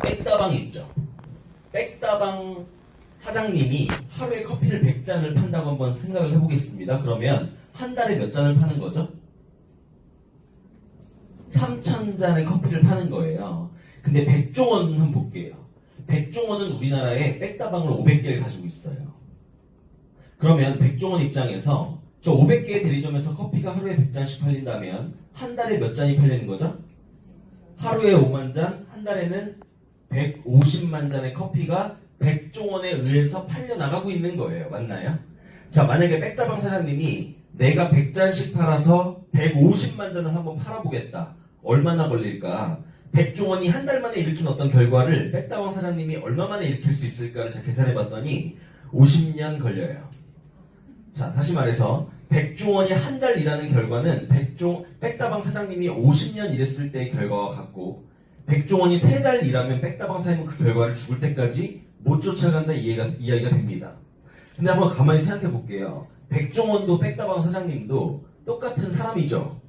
백다방 있죠. 백다방 사장님이 하루에 커피를 100잔을 판다고 한번 생각을 해보겠습니다. 그러면 한 달에 몇 잔을 파는 거죠? 3,000잔의 커피를 파는 거예요. 근데 백종원 한번 볼게요. 백종원은 우리나라에 백다방을 500개를 가지고 있어요. 그러면 백종원 입장에서 저 500개의 대리점에서 커피가 하루에 100잔씩 팔린다면 한 달에 몇 잔이 팔리는 거죠? 하루에 5만 잔, 한 달에는 150만 잔의 커피가 백종원에 의해서 팔려나가고 있는 거예요. 맞나요? 자, 만약에 백다방 사장님이 내가 100잔씩 팔아서 150만 잔을 한번 팔아보겠다. 얼마나 걸릴까? 백종원이 한 달 만에 일으킨 어떤 결과를 백다방 사장님이 얼마 만에 일으킬 수 있을까를 제가 계산해봤더니 50년 걸려요. 자, 다시 말해서 백종원이 한 달 일하는 결과는 백다방 사장님이 50년 일했을 때의 결과와 같고, 백종원이 3달 일하면 백다방 사장님은 그 결과를 죽을 때까지 못 쫓아간다 이야기가 됩니다. 근데 한번 가만히 생각해 볼게요. 백종원도 백다방 사장님도 똑같은 사람이죠.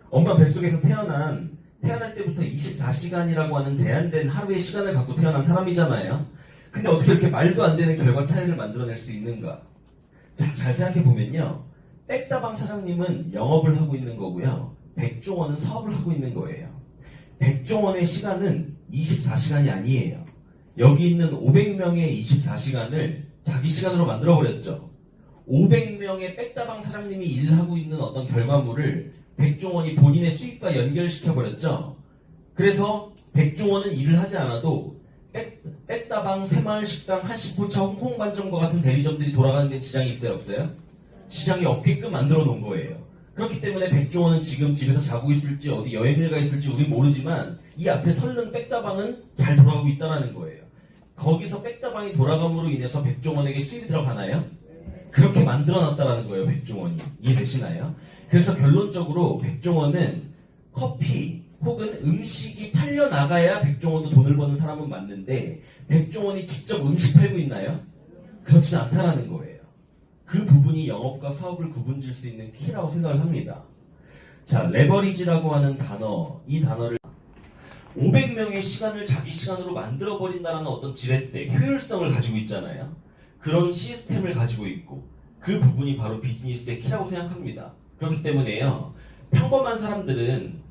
엄마 뱃속에서 태어날 때부터 24시간이라고 하는 제한된 하루의 시간을 갖고 태어난 사람이잖아요. 근데 어떻게 이렇게 말도 안 되는 결과 차이를 만들어낼 수 있는가? 자, 잘 생각해 보면요. 백다방 사장님은 영업을 하고 있는 거고요. 백종원은 사업을 하고 있는 거예요. 백종원의 시간은 24시간이 아니에요. 여기 있는 500명의 24시간을 자기 시간으로 만들어버렸죠. 500명의 백다방 사장님이 일하고 있는 어떤 결과물을 백종원이 본인의 수익과 연결시켜버렸죠. 그래서 백종원은 일을 하지 않아도 백다방, 새마을식당, 한식포차, 홍콩관점과 같은 대리점들이 돌아가는 데 지장이 있어요? 없어요? 지장이 없게끔 만들어 놓은 거예요. 그렇기 때문에 백종원은 지금 집에서 자고 있을지 어디 여행을 가 있을지 우린 모르지만 이 앞에 설른 백다방은 잘 돌아가고 있다는 거예요. 거기서 백다방이 돌아감으로 인해서 백종원에게 수입이 들어가나요? 그렇게 만들어놨다는 거예요. 백종원이. 이해되시나요? 그래서 결론적으로 백종원은 커피 혹은 음식이 팔려나가야 백종원도 돈을 버는 사람은 맞는데 백종원이 직접 음식 팔고 있나요? 그렇진 않다는 거예요. 그 부분이 영업과 사업을 구분질 수 있는 키라고 생각을 합니다. 자, 레버리지라고 하는 단어, 이 단어를 500명의 시간을 자기 시간으로 만들어버린다는 어떤 지렛대, 효율성을 가지고 있잖아요. 그런 시스템을 가지고 있고 그 부분이 바로 비즈니스의 키라고 생각합니다. 그렇기 때문에요. 평범한 사람들은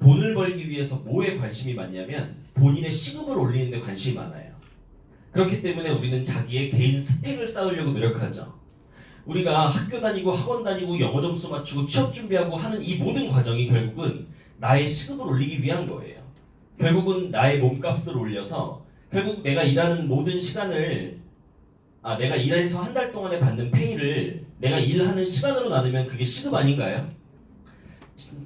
돈을 벌기 위해서 뭐에 관심이 많냐면 본인의 시급을 올리는 데 관심이 많아요. 그렇기 때문에 우리는 자기의 개인 스펙을 쌓으려고 노력하죠. 우리가 학교 다니고 학원 다니고 영어 점수 맞추고 취업 준비하고 하는 이 모든 과정이 결국은 나의 시급을 올리기 위한 거예요. 결국은 나의 몸값을 올려서 결국 내가 일하는 모든 시간을 내가 일해서 한 달 동안에 받는 페이를 내가 일하는 시간으로 나누면 그게 시급 아닌가요?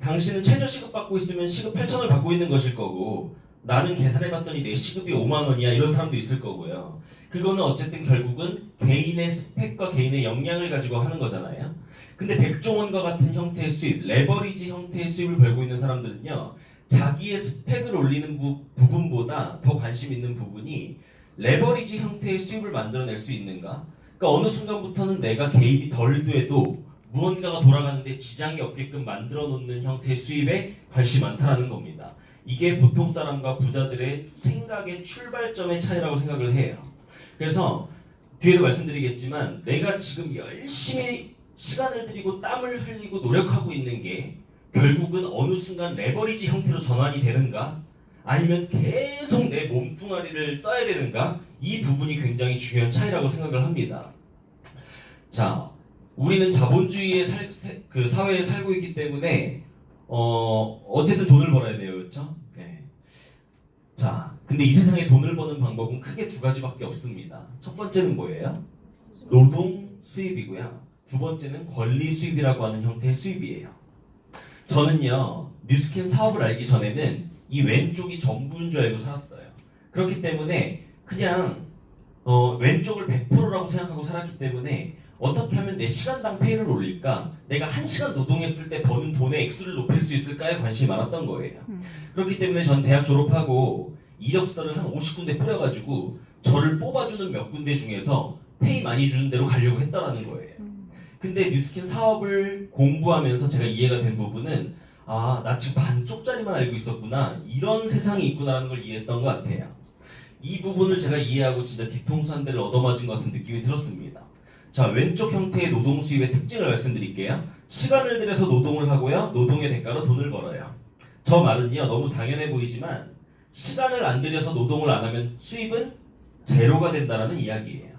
당신은 최저 시급 받고 있으면 시급 8,000을 받고 있는 것일 거고 나는 계산해봤더니 내 시급이 5만 원이야 이런 사람도 있을 거고요. 그거는 어쨌든 결국은 개인의 스펙과 개인의 역량을 가지고 하는 거잖아요. 근데 백종원과 같은 형태의 수입, 레버리지 형태의 수입을 벌고 있는 사람들은요. 자기의 스펙을 올리는 부분보다 더 관심 있는 부분이 레버리지 형태의 수입을 만들어낼 수 있는가? 그러니까 어느 순간부터는 내가 개입이 덜 돼도 무언가가 돌아가는데 지장이 없게끔 만들어 놓는 형태의 수입에 관심이 많다는 겁니다. 이게 보통 사람과 부자들의 생각의 출발점의 차이라고 생각을 해요. 그래서 뒤에도 말씀드리겠지만 내가 지금 열심히 시간을 들이고 땀을 흘리고 노력하고 있는 게 결국은 어느 순간 레버리지 형태로 전환이 되는가? 아니면 계속 내 몸뚱아리를 써야 되는가? 이 부분이 굉장히 중요한 차이라고 생각을 합니다. 자, 우리는 자본주의의 사회에 살고 있기 때문에 어쨌든 돈을 벌어야 돼요. 그렇죠? 네. 자, 근데 이 세상에 돈을 버는 방법은 크게 2가지밖에 없습니다. 첫 번째는 뭐예요? 노동 수입이고요. 두 번째는 권리 수입이라고 하는 형태의 수입이에요. 저는요, 뉴스킨 사업을 알기 전에는 이 왼쪽이 전부인 줄 알고 살았어요. 그렇기 때문에 그냥 왼쪽을 100%라고 생각하고 살았기 때문에 어떻게 하면 내 시간당 페이를 올릴까? 내가 1시간 노동했을 때 버는 돈의 액수를 높일 수 있을까에 관심이 많았던 거예요. 그렇기 때문에 전 대학 졸업하고 이력서를 한 50군데 뿌려가지고 저를 뽑아주는 몇 군데 중에서 페이 많이 주는 데로 가려고 했다라는 거예요. 근데 뉴스킨 사업을 공부하면서 제가 이해가 된 부분은 아, 나 지금 반쪽짜리만 알고 있었구나. 이런 세상이 있구나라는 걸 이해했던 것 같아요. 이 부분을 제가 이해하고 진짜 뒤통수 한 대를 얻어맞은 것 같은 느낌이 들었습니다. 자, 왼쪽 형태의 노동 수입의 특징을 말씀드릴게요. 시간을 들여서 노동을 하고요. 노동의 대가로 돈을 벌어요. 저 말은요, 너무 당연해 보이지만 시간을 안 들여서 노동을 안 하면 수입은 제로가 된다라는 이야기예요.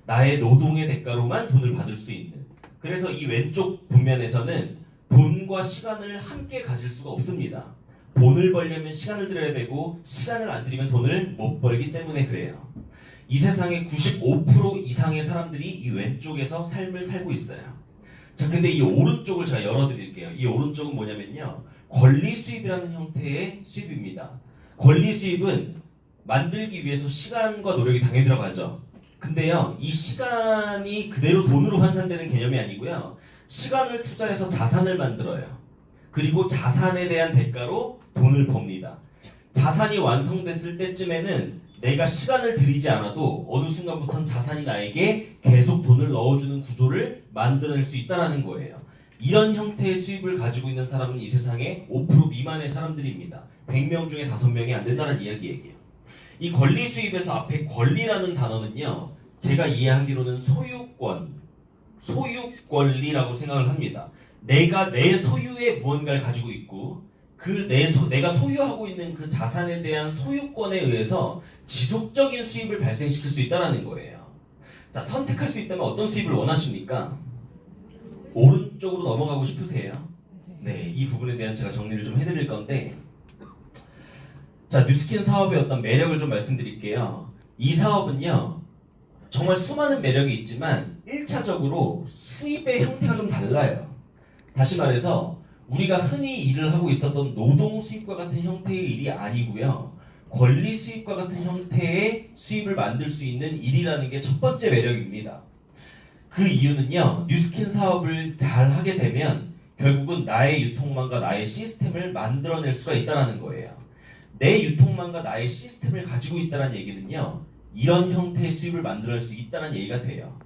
나의 노동의 대가로만 돈을 받을 수 있는. 그래서 이 왼쪽 분면에서는 돈과 시간을 함께 가질 수가 없습니다. 돈을 벌려면 시간을 들여야 되고 시간을 안 들이면 돈을 못 벌기 때문에 그래요. 이 세상의 95% 이상의 사람들이 이 왼쪽에서 삶을 살고 있어요. 자, 근데 이 오른쪽을 제가 열어드릴게요. 이 오른쪽은 뭐냐면요, 권리 수입이라는 형태의 수입입니다. 권리 수입은 만들기 위해서 시간과 노력이 당연히 들어가죠. 근데요, 이 시간이 그대로 돈으로 환산되는 개념이 아니고요, 시간을 투자해서 자산을 만들어요. 그리고 자산에 대한 대가로 돈을 법니다. 자산이 완성됐을 때쯤에는 내가 시간을 들이지 않아도 어느 순간부터는 자산이 나에게 계속 돈을 넣어주는 구조를 만들어낼 수 있다는 거예요. 이런 형태의 수입을 가지고 있는 사람은 이 세상에 5% 미만의 사람들입니다. 100명 중에 5명이 안 된다는 이야기예요. 이 권리 수입에서 앞에 권리라는 단어는요, 제가 이해하기로는 소유권리라고 생각을 합니다. 내가 내 소유의 무언가를 가지고 있고 내가 소유하고 있는 그 자산에 대한 소유권에 의해서 지속적인 수입을 발생시킬 수 있다는 거예요. 자, 선택할 수 있다면 어떤 수입을 원하십니까? 오른쪽으로 넘어가고 싶으세요? 네, 이 부분에 대한 제가 정리를 좀 해드릴 건데, 자, 뉴스킨 사업의 어떤 매력을 좀 말씀드릴게요. 이 사업은요, 정말 수많은 매력이 있지만 1차적으로 수입의 형태가 좀 달라요. 다시 말해서 우리가 흔히 일을 하고 있었던 노동 수입과 같은 형태의 일이 아니고요, 권리 수입과 같은 형태의 수입을 만들 수 있는 일이라는 게 첫 번째 매력입니다. 그 이유는요, 뉴스킨 사업을 잘 하게 되면 결국은 나의 유통망과 나의 시스템을 만들어낼 수가 있다는 거예요. 내 유통망과 나의 시스템을 가지고 있다는 얘기는요, 이런 형태의 수입을 만들어낼 수 있다는 얘기가 돼요.